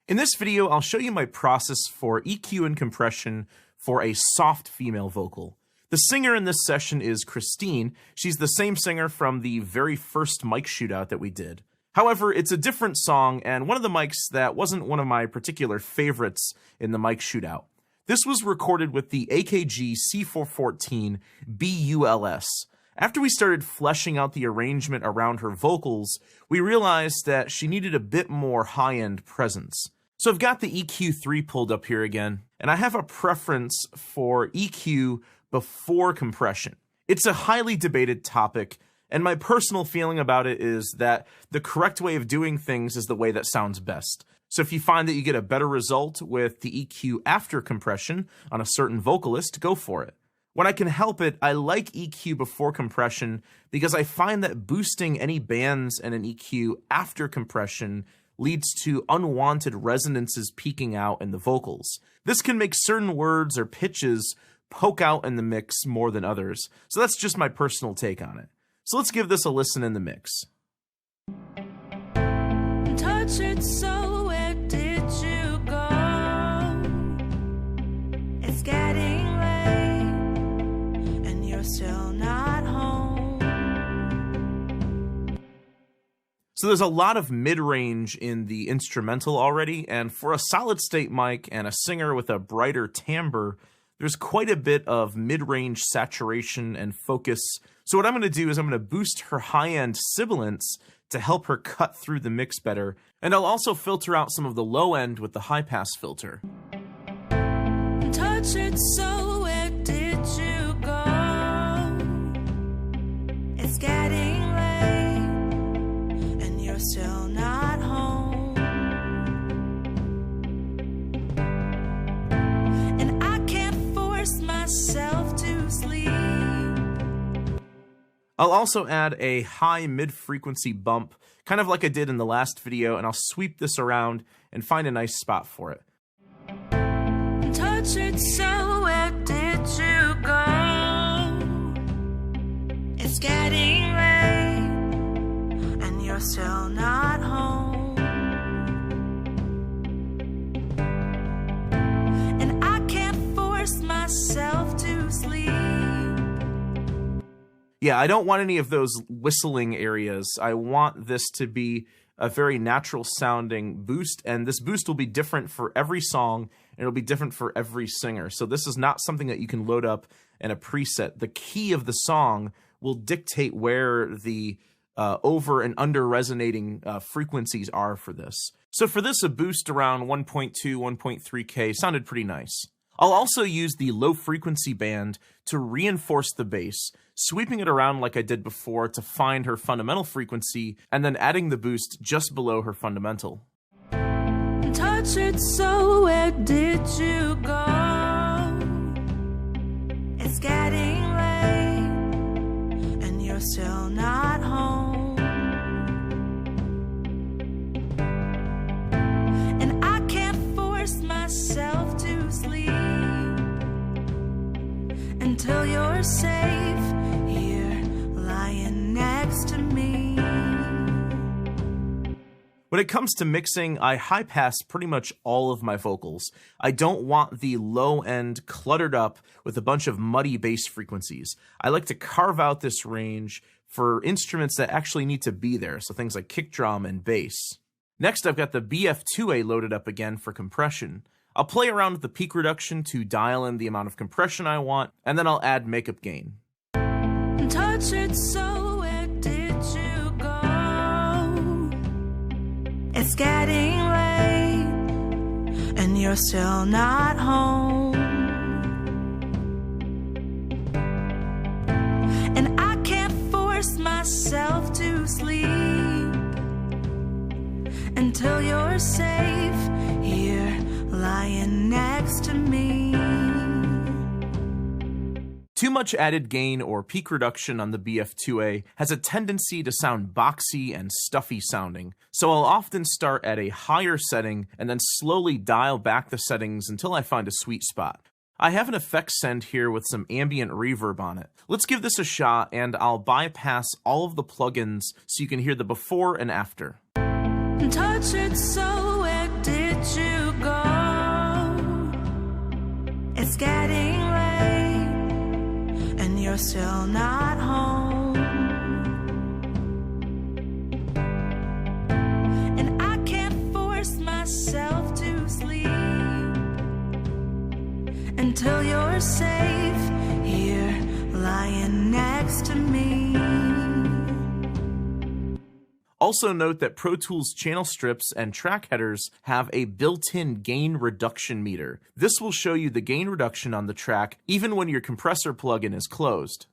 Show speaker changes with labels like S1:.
S1: In this video, I'll show you my process for EQ and compression for a soft female vocal. The singer in this session is Christine. She's the same singer from the very first mic shootout that we did. However, it's a different song and one of the mics that wasn't one of my particular favorites in the mic shootout. This was recorded with the AKG C414 BULS. After we started fleshing out the arrangement around her vocals, we realized that she needed a bit more high-end presence. So I've got the EQ3 pulled up here again, and I have a preference for EQ before compression. It's a highly debated topic, and my personal feeling about it is that the correct way of doing things is the way that sounds best. So if you find that you get a better result with the EQ after compression on a certain vocalist, go for it. When I can help it, I like EQ before compression because I find that boosting any bands and an EQ after compression leads to unwanted resonances peaking out in the vocals. This can make certain words or pitches poke out in the mix more than others. So that's just my personal take on it. So let's give this a listen in the mix.
S2: Touch it, so where did you go? It's getting late and you're still not home.
S1: So there's a lot of mid-range in the instrumental already, and for a solid-state mic and a singer with a brighter timbre, there's quite a bit of mid-range saturation and focus. So what I'm going to do is I'm going to boost her high-end sibilance to help her cut through the mix better, and I'll also filter out some of the low end with the high-pass filter.
S2: Touch it, so where did you go? It's getting late and you're still not home. And I can't force myself to sleep.
S1: I'll also add a high mid-frequency bump, kind of like I did in the last video, and I'll sweep this around and find a nice spot for it.
S2: Touch it, so where did you go? It's getting late and you're still not home. And I can't force myself to sleep.
S1: Yeah, I don't want any of those whistling areas. I want this to be a very natural sounding boost, and this boost will be different for every song, and it'll be different for every singer. So this is not something that you can load up in a preset. The key of the song will dictate where the over and under resonating frequencies are for this. So for this, a boost around 1.2, 1.3K sounded pretty nice. I'll also use the low frequency band to reinforce the bass, sweeping it around like I did before to find her fundamental frequency, and then adding the boost just below her fundamental.
S2: Touch it, so where did you go? It's getting late and you're still not home. And I can't force myself to sleep until you're safe here lying next to me.
S1: When it comes to mixing, I high-pass pretty much all of my vocals. I don't want the low end cluttered up with a bunch of muddy bass frequencies. I like to carve out this range for instruments that actually need to be there, so things like kick drum and bass. Next, I've got the BF2A loaded up again for compression. I'll play around with the peak reduction to dial in the amount of compression I want, and then I'll add makeup gain.
S2: Touch it, so where did you go? It's getting late and you're still not home. And I can't force myself to sleep until you're safe here lying next to me.
S1: Too much added gain or peak reduction on the BF2A has a tendency to sound boxy and stuffy sounding, so I'll often start at a higher setting and then slowly dial back the settings until I find a sweet spot. I have an effect send here with some ambient reverb on it. Let's give this a shot, and I'll bypass all of the plugins so you can hear the before and after.
S2: Touch it, so where did you go. It's getting late, and you're still not home. And I can't force myself to sleep until you're safe here, lying next to me.
S1: Also note that Pro Tools channel strips and track headers have a built-in gain reduction meter. This will show you the gain reduction on the track even when your compressor plugin is closed.